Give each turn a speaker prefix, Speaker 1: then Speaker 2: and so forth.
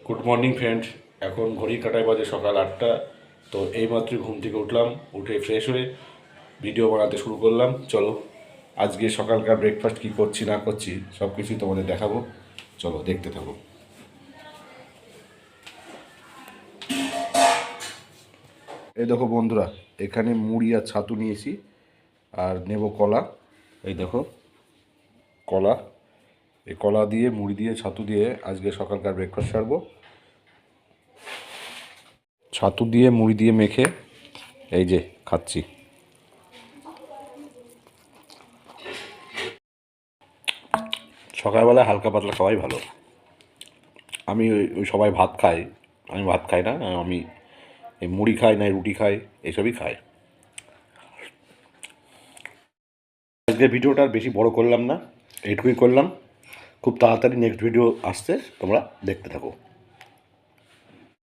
Speaker 1: Good morning friends. এখন ঘড়ি কাটায় বাজে সকাল 8টা। তো এইমাত্র ঘুম থেকে উঠলাম, উঠে ফ্রেশ হয়ে ভিডিও বানাতে শুরু করলাম। চলো আজকে সকালকার ব্রেকফাস্ট কী করছি না করছি সব কিছুই তোমাদের দেখাবো। চলো দেখতে থাকো। এই দেখো বন্ধুরা, এখানে মুড়ি আর ছাতু নিয়েছি, আর নেব কলা। এই দেখো কলা, এই কলা দিয়ে মুড়ি দিয়ে ছাতু দিয়ে আজকে সকালকার ব্রেকফাস্ট সারবো। ছাতু দিয়ে মুড়ি দিয়ে মেখে এই যে খাচ্ছি। সকালবেলা হালকা পাতলা খাওয়াই ভালো। আমি ওই সবাই ভাত খাই, আমি ভাত খাই না। আমি এই মুড়ি খাই, না রুটি খাই, এসবই খাই। আজকের ভিডিওটা আর বেশি বড় করলাম না, এইটুকুই করলাম। খুব তাড়াতাড়ি নেক্সট ভিডিও আসছে, তোমরা দেখতে থাকো।